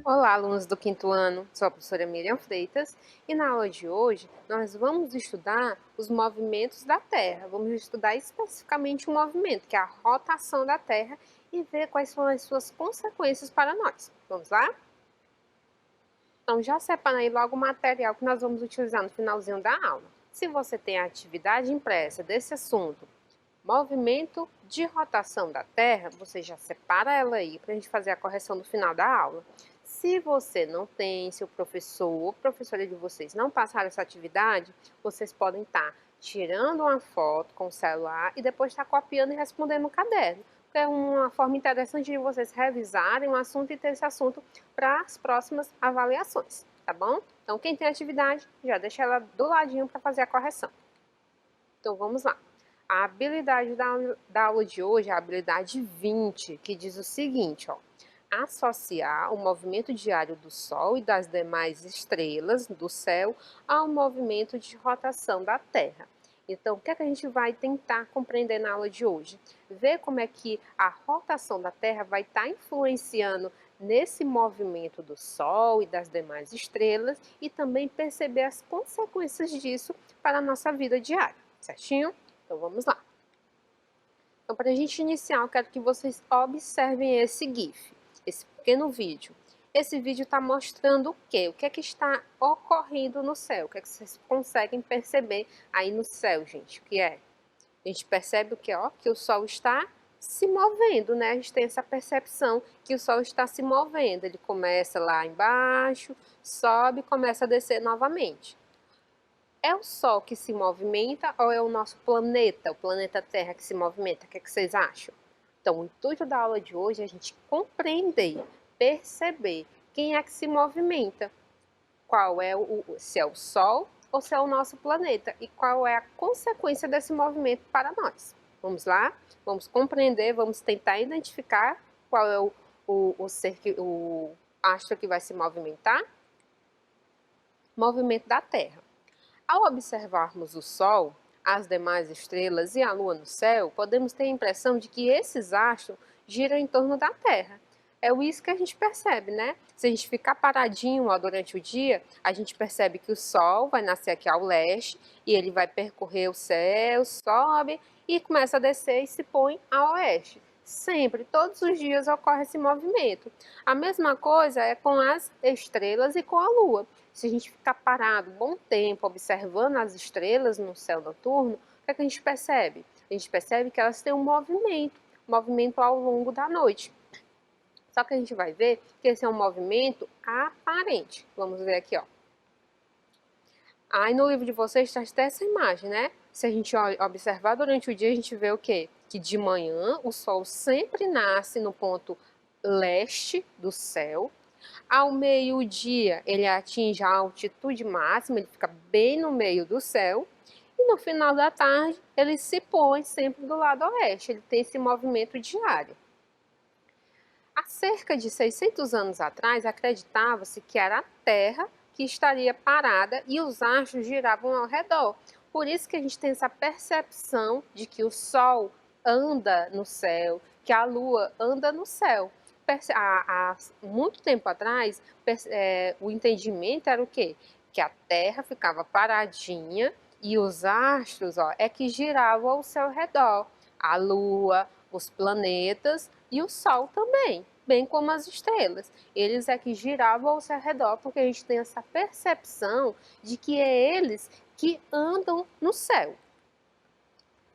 Olá, alunos do quinto ano, sou a professora Miriam Freitas e na aula de hoje nós vamos estudar os movimentos da Terra. Vamos estudar especificamente um movimento, que é a rotação da Terra, e ver quais são as suas consequências para nós. Vamos lá? Então já separa aí logo o material que nós vamos utilizar no finalzinho da aula. Se você tem a atividade impressa desse assunto, movimento de rotação da Terra, você já separa ela aí para a gente fazer a correção no final da aula. Se você não tem, se o professor ou professora de vocês não passaram essa atividade, vocês podem estar tirando uma foto com o celular e depois estar copiando e respondendo no caderno. É uma forma interessante de vocês revisarem o assunto e ter esse assunto para as próximas avaliações, tá bom? Então, quem tem atividade, já deixa ela do ladinho para fazer a correção. Então, vamos lá. A habilidade da aula de hoje é a habilidade 20, que diz o seguinte, ó. Associar o movimento diário do Sol e das demais estrelas do céu ao movimento de rotação da Terra. Então, o que é que a gente vai tentar compreender na aula de hoje? Ver como é que a rotação da Terra vai estar influenciando nesse movimento do Sol e das demais estrelas e também perceber as consequências disso para a nossa vida diária, certinho? Então, vamos lá. Então, para a gente iniciar, eu quero que vocês observem esse GIF, esse pequeno vídeo. Esse vídeo está mostrando o quê? O que é que está ocorrendo no céu? O que é que vocês conseguem perceber aí no céu, gente? O que é? A gente percebe o quê? Ó, que o Sol está se movendo, né? A gente tem essa percepção que o Sol está se movendo. Ele começa lá embaixo, sobe e começa a descer novamente. É o Sol que se movimenta ou é o nosso planeta, o planeta Terra que se movimenta? O que é que vocês acham? Então, o intuito da aula de hoje é a gente compreender, perceber quem é que se movimenta, qual é se é o Sol ou se é o nosso planeta e qual é a consequência desse movimento para nós. Vamos lá? Vamos compreender, vamos tentar identificar qual é o astro que vai se movimentar. Movimento da Terra. Ao observarmos o Sol, as demais estrelas e a Lua no céu, podemos ter a impressão de que esses astros giram em torno da Terra. É isso que a gente percebe, né? Se a gente ficar paradinho ó, durante o dia, a gente percebe que o Sol vai nascer aqui ao leste e ele vai percorrer o céu, sobe e começa a descer e se põe a oeste. Sempre, todos os dias ocorre esse movimento. A mesma coisa é com as estrelas e com a Lua. Se a gente ficar parado um bom tempo observando as estrelas no céu noturno, o que é que a gente percebe? A gente percebe que elas têm um movimento ao longo da noite. Só que a gente vai ver que esse é um movimento aparente. Vamos ver aqui, ó. Aí no livro de vocês está até essa imagem, né? Se a gente observar durante o dia, a gente vê o quê? Que de manhã o Sol sempre nasce no ponto leste do céu. Ao meio-dia, ele atinge a altitude máxima, ele fica bem no meio do céu. E no final da tarde, ele se põe sempre do lado oeste, ele tem esse movimento diário. Há cerca de 600 anos atrás, acreditava-se que era a Terra que estaria parada e os astros giravam ao redor. Por isso que a gente tem essa percepção de que o Sol anda no céu, que a Lua anda no céu. Há muito tempo atrás, o entendimento era o quê? Que a Terra ficava paradinha e os astros é que giravam ao seu redor. A Lua, os planetas e o Sol também, bem como as estrelas. Eles é que giravam ao seu redor porque a gente tem essa percepção de que é eles que andam no céu.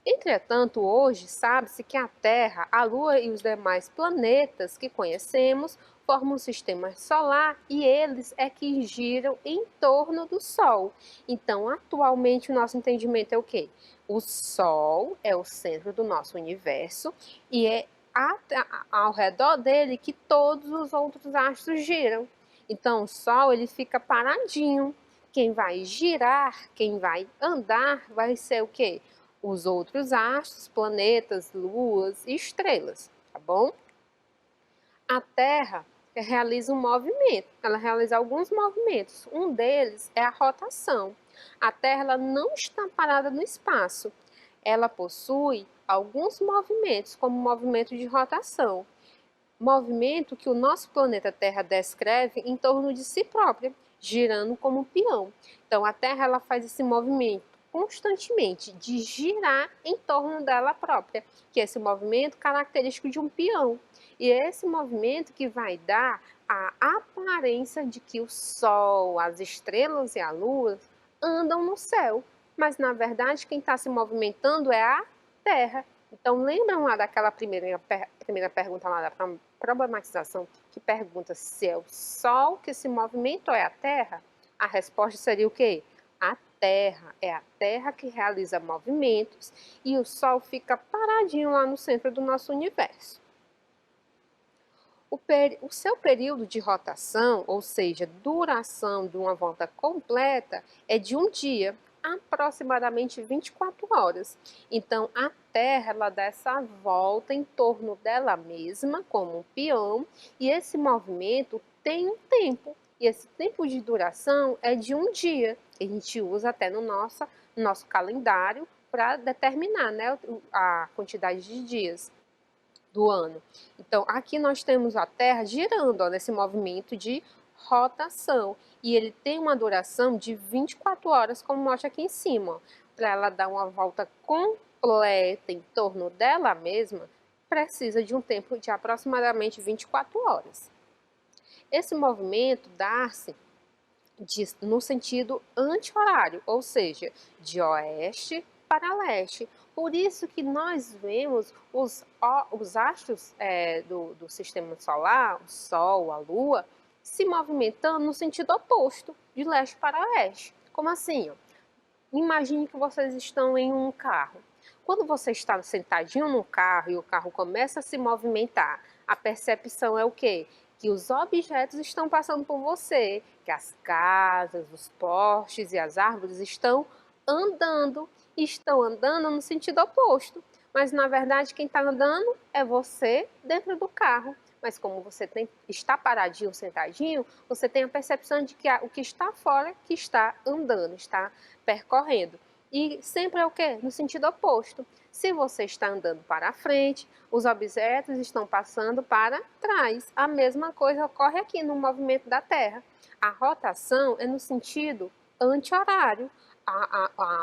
Entretanto, hoje sabe-se que a Terra, a Lua e os demais planetas que conhecemos formam um sistema solar e eles é que giram em torno do Sol. Então, atualmente, o nosso entendimento é o quê? O Sol é o centro do nosso universo e é ao redor dele que todos os outros astros giram. Então, o Sol ele fica paradinho. Quem vai girar, quem vai andar, vai ser o quê? Os outros astros, planetas, luas e estrelas, tá bom? A Terra realiza um movimento, ela realiza alguns movimentos. Um deles é a rotação. A Terra ela não está parada no espaço. Ela possui alguns movimentos, como o movimento de rotação. movimento que o nosso planeta Terra descreve em torno de si própria, girando como um peão. Então, a Terra ela faz esse movimento constantemente de girar em torno dela própria, que é esse movimento característico de um peão. E é esse movimento que vai dar a aparência de que o Sol, as estrelas e a Lua andam no céu, mas na verdade quem está se movimentando é a Terra. Então lembram lá daquela primeira pergunta lá da problematização, que pergunta se é o Sol que se movimenta ou é a Terra? A resposta seria o quê? A Terra. É a Terra que realiza movimentos e o Sol fica paradinho lá no centro do nosso universo. O seu período de rotação, ou seja, duração de uma volta completa, é de um dia, aproximadamente 24 horas. Então, a Terra ela dá essa volta em torno dela mesma, como um peão, e esse movimento tem um tempo. E esse tempo de duração é de um dia, que a gente usa até no nosso calendário para determinar, né, a quantidade de dias do ano. Então, aqui nós temos a Terra girando, ó, nesse movimento de rotação. E ele tem uma duração de 24 horas, como mostra aqui em cima. Para ela dar uma volta completa em torno dela mesma, precisa de um tempo de aproximadamente 24 horas. Esse movimento dá-se no sentido anti-horário, ou seja, de oeste para leste. Por isso que nós vemos os astros do sistema solar, o Sol, a Lua, se movimentando no sentido oposto, de leste para oeste. Como assim? Ó? Imagine que vocês estão em um carro. Quando você está sentadinho no carro e o carro começa a se movimentar, a percepção é o quê? Que os objetos estão passando por você, que as casas, os postes e as árvores estão andando no sentido oposto. Mas na verdade quem está andando é você dentro do carro. Mas como você está paradinho, sentadinho, você tem a percepção de que o que está fora que está andando, está percorrendo. E sempre é o quê? No sentido oposto. Se você está andando para a frente, os objetos estão passando para trás. A mesma coisa ocorre aqui no movimento da Terra. A rotação é no sentido anti-horário.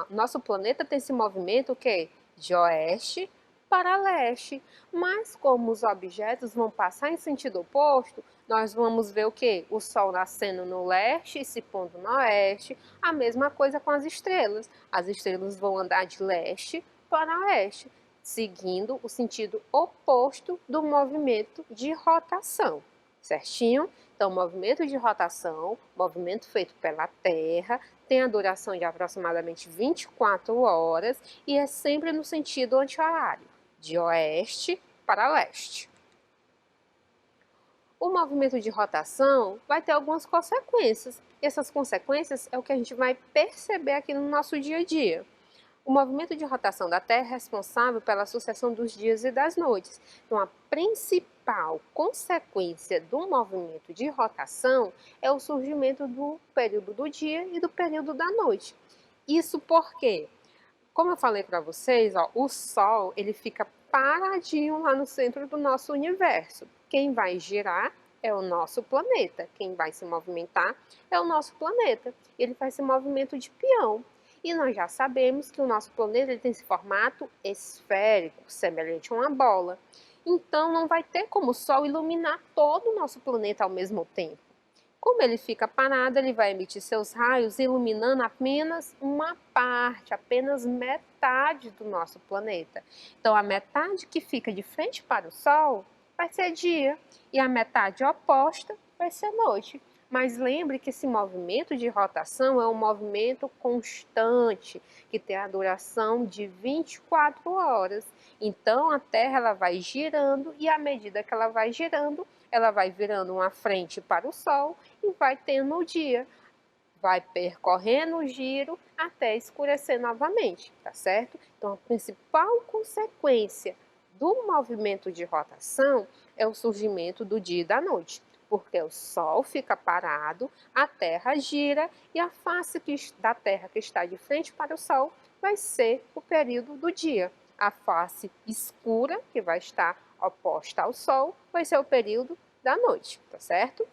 Nosso planeta tem esse movimento o quê? De oeste para leste. Mas como os objetos vão passar em sentido oposto, nós vamos ver o quê? O Sol nascendo no leste e se pondo no oeste. A mesma coisa com as estrelas. As estrelas vão andar de leste para oeste, seguindo o sentido oposto do movimento de rotação, certinho? Então, movimento de rotação, movimento feito pela Terra, tem a duração de aproximadamente 24 horas e é sempre no sentido anti-horário, de oeste para leste. O movimento de rotação vai ter algumas consequências. E essas consequências é o que a gente vai perceber aqui no nosso dia a dia. O movimento de rotação da Terra é responsável pela sucessão dos dias e das noites. Então, a principal consequência do movimento de rotação é o surgimento do período do dia e do período da noite. Isso porque, como eu falei para vocês, ó, o Sol ele fica paradinho lá no centro do nosso universo. Quem vai girar é o nosso planeta. Quem vai se movimentar é o nosso planeta. Ele faz esse movimento de peão. E nós já sabemos que o nosso planeta ele tem esse formato esférico, semelhante a uma bola. Então não vai ter como o Sol iluminar todo o nosso planeta ao mesmo tempo. Como ele fica parado, ele vai emitir seus raios iluminando apenas uma parte, apenas metade do nosso planeta. Então, a metade que fica de frente para o Sol vai ser dia e a metade oposta vai ser noite. Mas lembre que esse movimento de rotação é um movimento constante, que tem a duração de 24 horas. Então, a Terra ela vai girando e à medida que ela vai girando, ela vai virando uma frente para o Sol e vai tendo o dia. Vai percorrendo o giro até escurecer novamente, tá certo? Então, a principal consequência do movimento de rotação é o surgimento do dia e da noite, porque o Sol fica parado, a Terra gira e a face da Terra que está de frente para o Sol vai ser o período do dia. A face escura, que vai estar oposta ao Sol vai ser o período da noite, tá certo?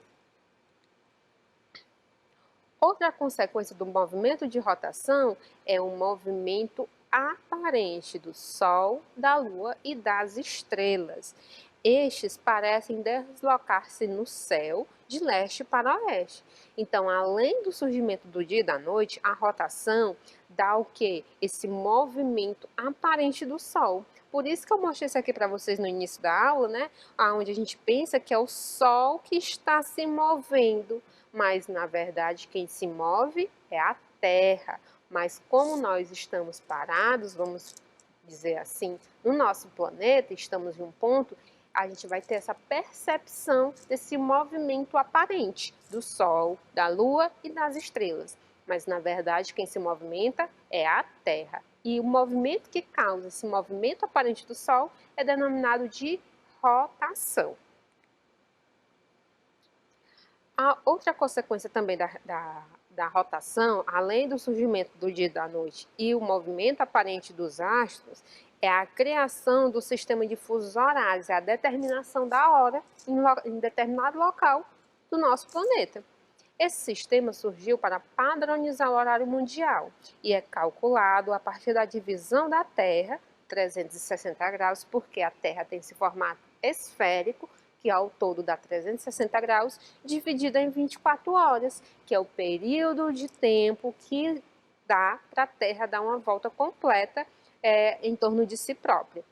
Outra consequência do movimento de rotação é o movimento aparente do Sol, da Lua e das estrelas. Estes parecem deslocar-se no céu de leste para oeste. Então, além do surgimento do dia e da noite, a rotação dá o que? Esse movimento aparente do Sol. Por isso que eu mostrei isso aqui para vocês no início da aula, né? Onde a gente pensa que é o Sol que está se movendo, mas na verdade quem se move é a Terra. Mas como nós estamos parados, vamos dizer assim, no nosso planeta, estamos em um ponto, a gente vai ter essa percepção desse movimento aparente do Sol, da Lua e das estrelas. Mas na verdade quem se movimenta é a Terra. E o movimento que causa esse movimento aparente do Sol é denominado de rotação. A outra consequência também da rotação, além do surgimento do dia e da noite e o movimento aparente dos astros, é a criação do sistema de fusos horários, é a determinação da hora em determinado local do nosso planeta. Esse sistema surgiu para padronizar o horário mundial e é calculado a partir da divisão da Terra, 360 graus, porque a Terra tem esse formato esférico, que ao todo dá 360 graus, dividida em 24 horas, que é o período de tempo que dá para a Terra dar uma volta completa em torno de si própria,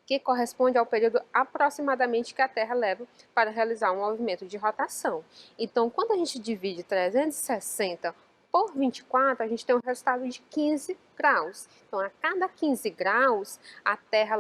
que corresponde ao período aproximadamente que a Terra leva para realizar um movimento de rotação. Então, quando a gente divide 360 por 24, a gente tem um resultado de 15 graus. Então, a cada 15 graus, a Terra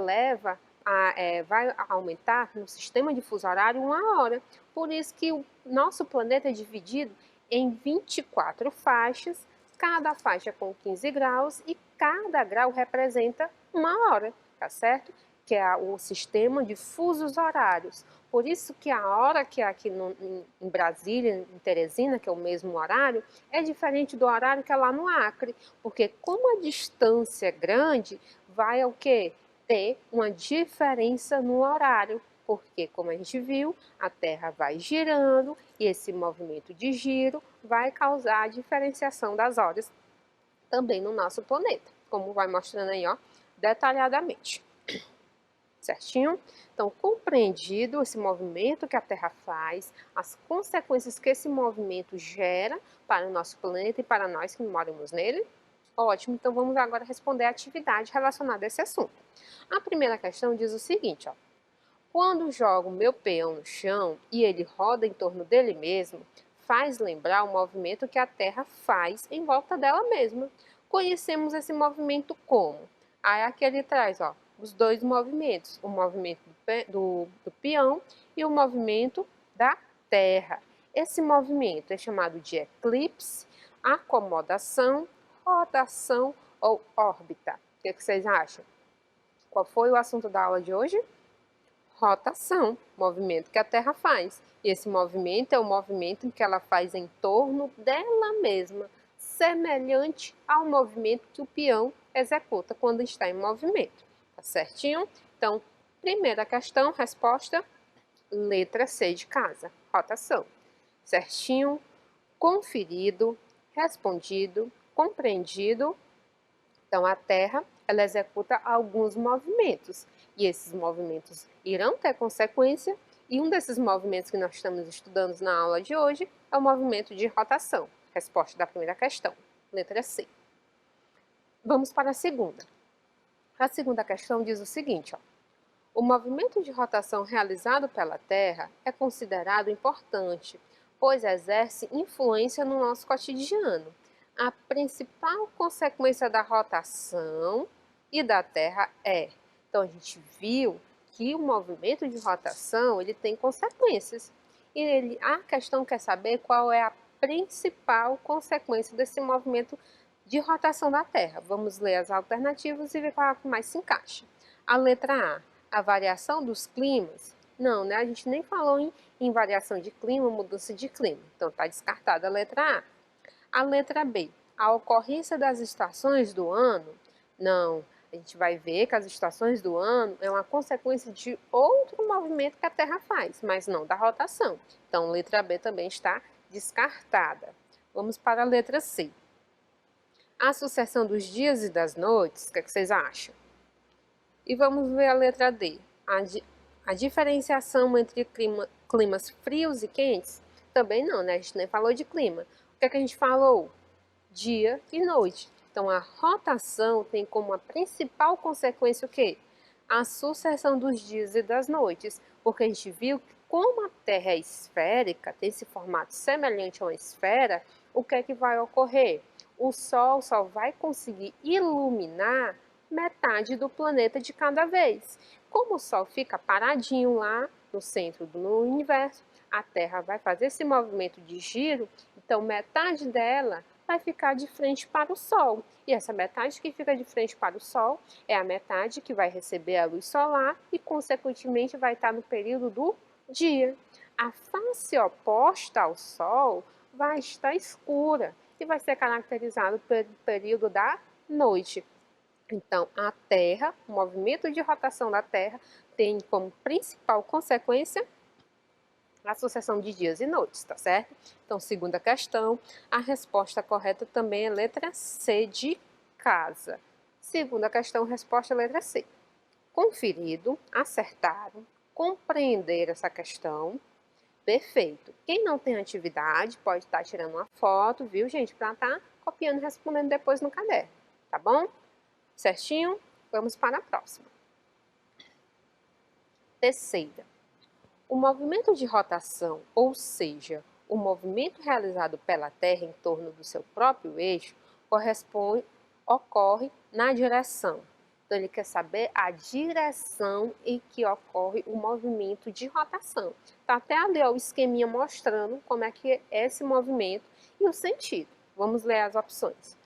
vai aumentar no sistema de fuso horário 1 hora. Por isso que o nosso planeta é dividido em 24 faixas, cada faixa com 15 graus e cada grau representa 1 hora, tá certo? Que é o sistema de fusos horários. Por isso que a hora que é aqui em Brasília, em Teresina, que é o mesmo horário, é diferente do horário que é lá no Acre, porque como a distância é grande, vai o quê? Ter uma diferença no horário, porque como a gente viu, a Terra vai girando e esse movimento de giro vai causar a diferenciação das horas também no nosso planeta, como vai mostrando aí, ó, detalhadamente. Certinho? Então, compreendido esse movimento que a Terra faz, as consequências que esse movimento gera para o nosso planeta e para nós que moramos nele? Ótimo, então vamos agora responder a atividade relacionada a esse assunto. A primeira questão diz o seguinte, ó. Quando jogo meu peão no chão e ele roda em torno dele mesmo, faz lembrar o movimento que a Terra faz em volta dela mesma. Conhecemos esse movimento como? Aí aqui ele traz, ó, os dois movimentos, o movimento do peão e o movimento da Terra. Esse movimento é chamado de eclipse, acomodação, rotação ou órbita. O que vocês acham? Qual foi o assunto da aula de hoje? Rotação, movimento que a Terra faz. E esse movimento é o movimento que ela faz em torno dela mesma, semelhante ao movimento que o peão executa quando está em movimento. Tá certinho? Então, primeira questão, resposta, letra C de casa, rotação. Certinho, conferido, respondido, compreendido. Então, a Terra, ela executa alguns movimentos, e esses movimentos irão ter consequência, e um desses movimentos que nós estamos estudando na aula de hoje é o movimento de rotação. Resposta da primeira questão, letra C. Vamos para a segunda. A segunda questão diz o seguinte, ó. O movimento de rotação realizado pela Terra é considerado importante, pois exerce influência no nosso cotidiano. A principal consequência da rotação e da Terra é... Então, a gente viu que o movimento de rotação ele tem consequências. E a questão quer saber qual é a principal consequência desse movimento de rotação da Terra. Vamos ler as alternativas e ver qual é a que mais se encaixa. A letra A variação dos climas. Não, né? A gente nem falou em variação de clima, mudança de clima. Então, está descartada a letra A. A letra B, a ocorrência das estações do ano. Não, A gente vai ver que as estações do ano é uma consequência de outro movimento que a Terra faz, mas não da rotação. Então, letra B também está descartada. Vamos para a letra C. A sucessão dos dias e das noites, o que vocês acham? E vamos ver a letra D. A diferenciação entre climas frios e quentes? Também não, né? A gente nem falou de clima. O que é que a gente falou? Dia e noite. Então, a rotação tem como a principal consequência o quê? A sucessão dos dias e das noites. Porque a gente viu que como a Terra é esférica, tem esse formato semelhante a uma esfera, o que é que vai ocorrer? O Sol só vai conseguir iluminar metade do planeta de cada vez. Como o Sol fica paradinho lá no centro do universo, a Terra vai fazer esse movimento de giro, então metade dela vai ficar de frente para o Sol. E essa metade que fica de frente para o Sol é a metade que vai receber a luz solar e, consequentemente, vai estar no período do dia. A face oposta ao Sol vai estar escura e vai ser caracterizado pelo período da noite. Então, a Terra, o movimento de rotação da Terra, tem como principal consequência a sucessão de dias e noites, tá certo? Então, segunda questão, a resposta correta também é letra C de casa. Segunda questão, resposta é letra C. Conferido, acertaram, compreender essa questão. Perfeito. Quem não tem atividade pode estar tirando uma foto, viu, gente? Para estar copiando e respondendo depois no caderno, tá bom? Certinho? Vamos para a próxima. Terceira. O movimento de rotação, ou seja, o movimento realizado pela Terra em torno do seu próprio eixo, ocorre na direção. Então, ele quer saber a direção em que ocorre o movimento de rotação. Está até ali ó, o esqueminha mostrando como é que é esse movimento e o sentido. Vamos ler as opções.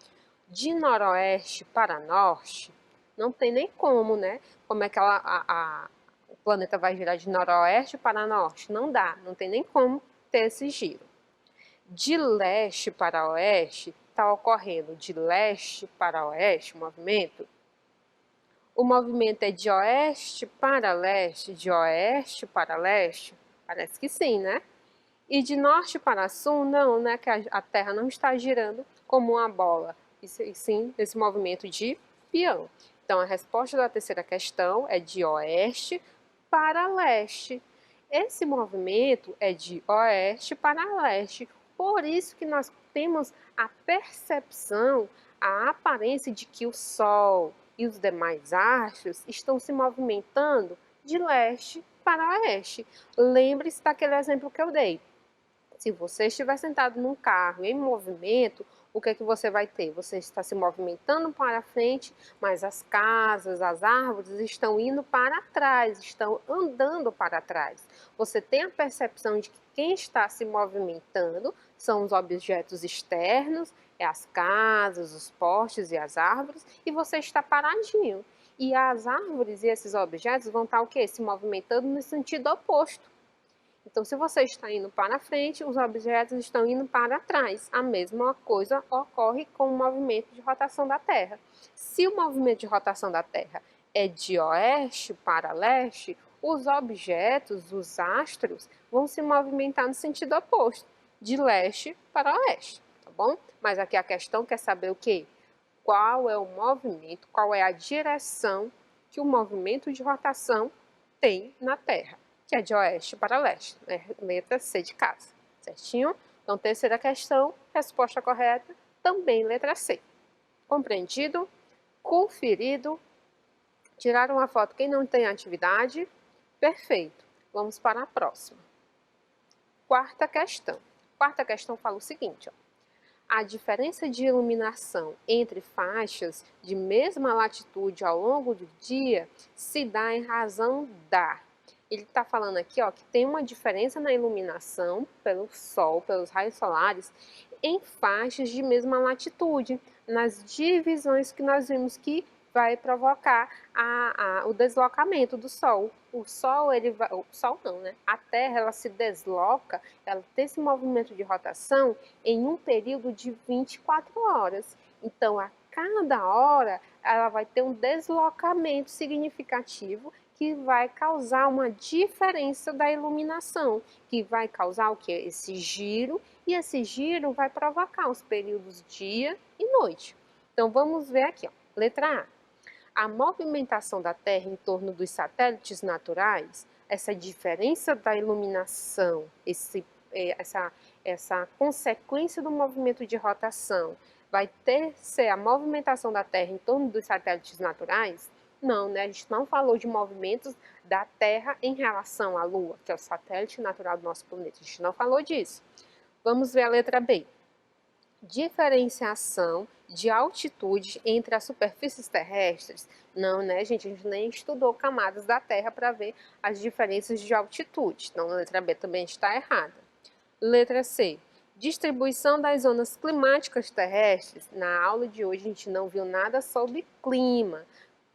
De noroeste para norte, não tem nem como, né? Como é que o planeta vai girar de noroeste para norte? Não dá, não tem nem como ter esse giro. De leste para oeste, está ocorrendo de leste para oeste o movimento. O movimento é de oeste para leste, de oeste para leste? Parece que sim, né? E de norte para sul, não, né? Que a Terra não está girando como uma bola, e sim esse movimento de peão. Então, a resposta da terceira questão é de oeste para leste. Esse movimento é de oeste para leste. Por isso que nós temos a percepção, a aparência de que o Sol e os demais astros estão se movimentando de leste para oeste. Lembre-se daquele exemplo que eu dei. Se você estiver sentado num carro em movimento, o que é que você vai ter? Você está se movimentando para frente, mas as casas, as árvores estão indo para trás, estão andando para trás. Você tem a percepção de que quem está se movimentando são os objetos externos, é as casas, os postes e as árvores, e você está paradinho. E as árvores e esses objetos vão estar o quê? Se movimentando no sentido oposto. Então, se você está indo para frente, os objetos estão indo para trás. A mesma coisa ocorre com o movimento de rotação da Terra. Se o movimento de rotação da Terra é de oeste para leste, os objetos, os astros, vão se movimentar no sentido oposto, de leste para oeste, tá bom? Mas aqui a questão quer saber o quê? Qual é o movimento, qual é a direção que o movimento de rotação tem na Terra, que é de oeste para leste, né? Letra C de casa, certinho? Então, terceira questão, resposta correta, também letra C. Compreendido? Conferido? Tiraram a foto quem não tem atividade? Perfeito. Vamos para a próxima. Quarta questão. Quarta questão fala o seguinte, ó. A diferença de iluminação entre faixas de mesma latitude ao longo do dia se dá em razão da. Ele está falando aqui ó, que tem uma diferença na iluminação pelo Sol, pelos raios solares, em faixas de mesma latitude, nas divisões que nós vimos que vai provocar o deslocamento do Sol. O Sol, o Sol não, né? A Terra, ela se desloca, ela tem esse movimento de rotação em um período de 24 horas. Então, a cada hora ela vai ter um deslocamento significativo que vai causar uma diferença da iluminação, que vai causar o que? Esse giro, e esse giro vai provocar os períodos dia e noite. Então vamos ver aqui, ó. Letra A. A movimentação da Terra em torno dos satélites naturais, essa diferença da iluminação, essa consequência do movimento de rotação, vai ser a movimentação da Terra em torno dos satélites naturais? Não, né? A gente não falou de movimentos da Terra em relação à Lua, que é o satélite natural do nosso planeta. A gente não falou disso. Vamos ver a letra B. Diferenciação de altitude entre as superfícies terrestres. Não, né, gente? A gente nem estudou camadas da Terra para ver as diferenças de altitude. Então, a letra B também está errada. Letra C. Distribuição das zonas climáticas terrestres. Na aula de hoje, a gente não viu nada sobre clima.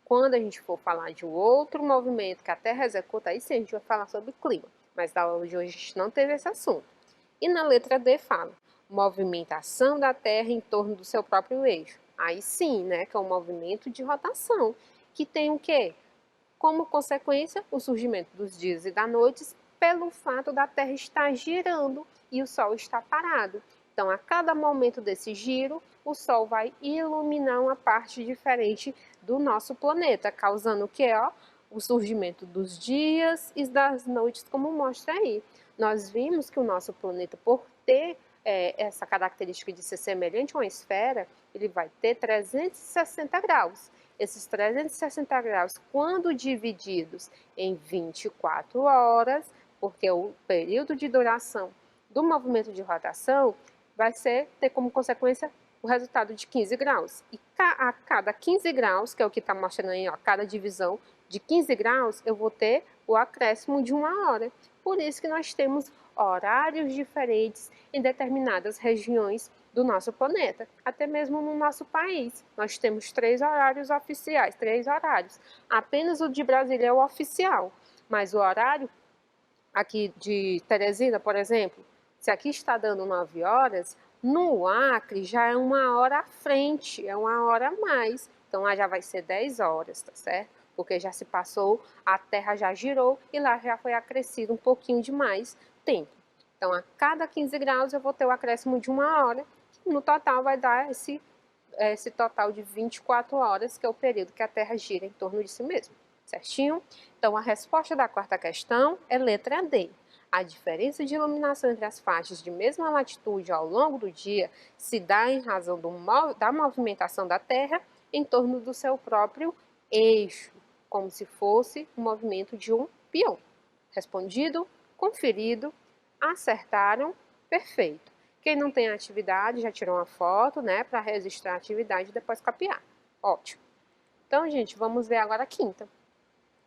Quando a gente for falar de outro movimento que a Terra executa, aí sim a gente vai falar sobre clima. Mas na aula de hoje a gente não teve esse assunto. E na letra D fala movimentação da Terra em torno do seu próprio eixo. Aí sim, né, que é um movimento de rotação, que tem o quê? Como consequência, o surgimento dos dias e das noites pelo fato da Terra estar girando e o Sol está parado. Então, a cada momento desse giro, o Sol vai iluminar uma parte diferente do nosso planeta, causando o quê? Ó, o surgimento dos dias e das noites, como mostra aí. Nós vimos que o nosso planeta, por ter essa característica de ser semelhante a uma esfera, ele vai ter 360 graus. Esses 360 graus, quando divididos em 24 horas, porque o período de duração do movimento de rotação vai ter como consequência o resultado de 15 graus. E a cada 15 graus, que é o que está mostrando aí, ó, cada divisão de 15 graus, eu vou ter o acréscimo de 1 hora. Por isso que nós temos horários diferentes em determinadas regiões do nosso planeta, até mesmo no nosso país. Nós temos 3 horários oficiais, 3 horários. Apenas o de Brasília é o oficial, mas o horário aqui de Teresina, por exemplo, se aqui está dando 9 horas, no Acre já é 1 hora à frente, é 1 hora a mais. Então lá já vai ser 10 horas, tá certo? Porque já se passou, a Terra já girou e lá já foi acrescido um pouquinho de mais tempo. Então a cada 15 graus eu vou ter o acréscimo de 1 hora, que no total vai dar esse total de 24 horas, que é o período que a Terra gira em torno de si mesma. Certinho? Então, a resposta da quarta questão é letra D. A diferença de iluminação entre as faixas de mesma latitude ao longo do dia se dá em razão da movimentação da Terra em torno do seu próprio eixo, como se fosse o movimento de um peão. Respondido, conferido, acertaram, perfeito. Quem não tem atividade já tirou uma foto, né, para registrar a atividade e depois copiar. Ótimo. Então, gente, vamos ver agora a quinta.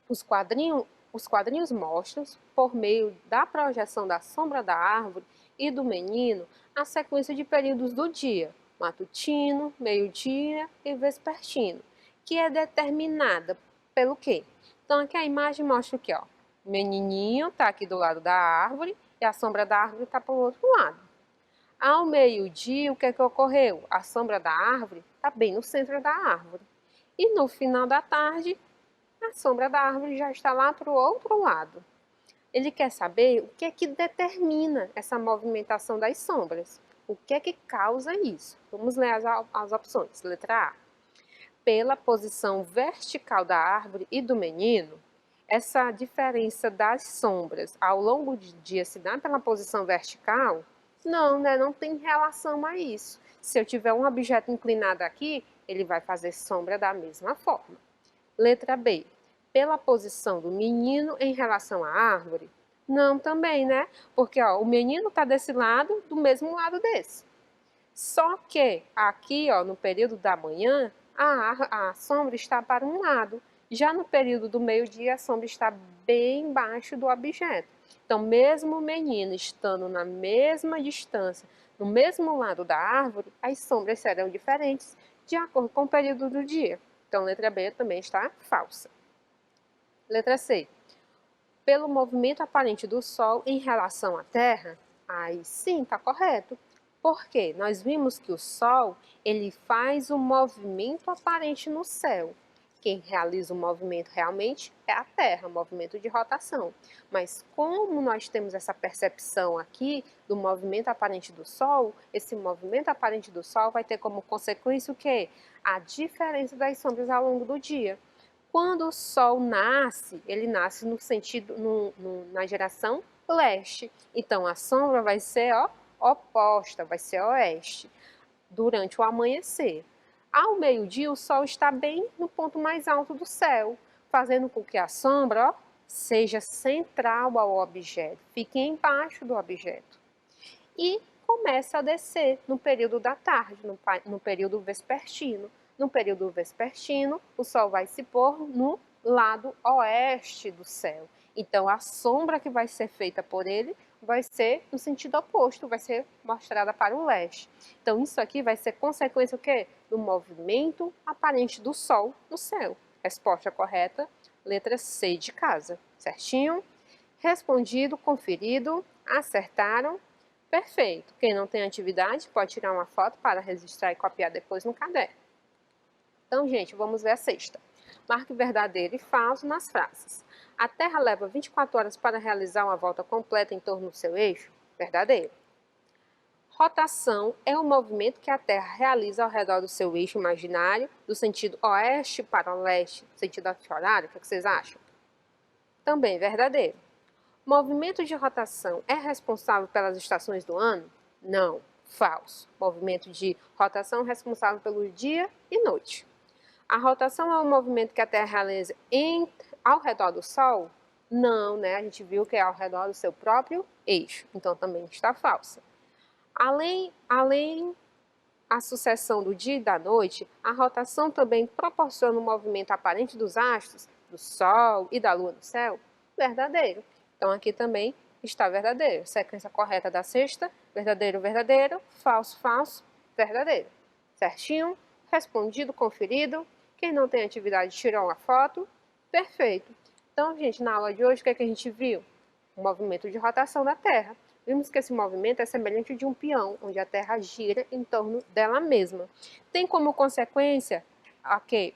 Os quadrinhos mostram, por meio da projeção da sombra da árvore e do menino, a sequência de períodos do dia, matutino, meio-dia e vespertino, que é determinada pelo quê? Então, aqui a imagem mostra o quê? Ó? O menininho está aqui do lado da árvore e a sombra da árvore está para o outro lado. Ao meio-dia, o que é que ocorreu? A sombra da árvore está bem no centro da árvore. E no final da tarde, a sombra da árvore já está lá para o outro lado. Ele quer saber o que é que determina essa movimentação das sombras. O que é que causa isso? Vamos ler as opções. Letra A. Pela posição vertical da árvore e do menino, essa diferença das sombras ao longo do dia se dá pela posição vertical? Não, né? Não tem relação a isso. Se eu tiver um objeto inclinado aqui, ele vai fazer sombra da mesma forma. Letra B. Pela posição do menino em relação à árvore? Não, também, né? Porque ó, o menino está desse lado, do mesmo lado desse. Só que aqui, ó, no período da manhã, a sombra está para um lado. Já no período do meio-dia, a sombra está bem embaixo do objeto. Então, mesmo o menino estando na mesma distância, no mesmo lado da árvore, as sombras serão diferentes de acordo com o período do dia. Então, letra B também está falsa. Letra C. Pelo movimento aparente do Sol em relação à Terra? Aí sim, está correto. Por quê? Nós vimos que o Sol, ele faz o movimento aparente no céu. Quem realiza o movimento realmente é a Terra, o movimento de rotação. Mas como nós temos essa percepção aqui do movimento aparente do Sol, esse movimento aparente do Sol vai ter como consequência o quê? A diferença das sombras ao longo do dia. Quando o Sol nasce, ele nasce no sentido, na direção leste. Então a sombra vai ser oposta, vai ser oeste, durante o amanhecer. Ao meio-dia, o Sol está bem no ponto mais alto do céu, fazendo com que a sombra seja central ao objeto, fique embaixo do objeto. E começa a descer no período da tarde, no período vespertino. No período vespertino, o Sol vai se pôr no lado oeste do céu. Então, a sombra que vai ser feita por ele vai ser no sentido oposto, vai ser mostrada para o leste. Então, isso aqui vai ser consequência o quê? Do movimento aparente do Sol no céu. Resposta correta, letra C de casa. Certinho? Respondido, conferido, acertaram. Perfeito. Quem não tem atividade pode tirar uma foto para registrar e copiar depois no caderno. Então, gente, vamos ver a sexta. Marque verdadeiro e falso nas frases. A Terra leva 24 horas para realizar uma volta completa em torno do seu eixo? Verdadeiro. Rotação é o movimento que a Terra realiza ao redor do seu eixo imaginário, do sentido oeste para o leste, sentido horário. O que vocês acham? Também verdadeiro. Movimento de rotação é responsável pelas estações do ano? Não. Falso. Movimento de rotação é responsável pelo dia e noite. A rotação é um movimento que a Terra realiza ao redor do Sol? Não, né? A gente viu que é ao redor do seu próprio eixo, então também está falsa. Além a sucessão do dia e da noite, a rotação também proporciona o movimento aparente dos astros, do Sol e da Lua no céu? Verdadeiro. Então aqui também está verdadeiro. Sequência correta da sexta, verdadeiro, verdadeiro, falso, falso, verdadeiro. Certinho? Respondido, conferido. Quem não tem atividade tirou uma foto. Perfeito. Então, gente, na aula de hoje, o que é que a gente viu? O movimento de rotação da Terra. Vimos que esse movimento é semelhante de um peão, onde a Terra gira em torno dela mesma. Tem como consequência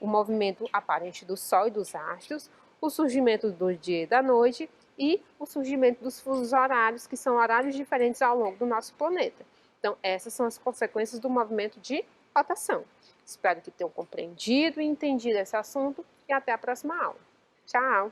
o movimento aparente do Sol e dos astros, o surgimento do dia e da noite e o surgimento dos fusos horários, que são horários diferentes ao longo do nosso planeta. Então, essas são as consequências do movimento de rotação. Espero que tenham compreendido e entendido esse assunto e até a próxima aula. Tchau!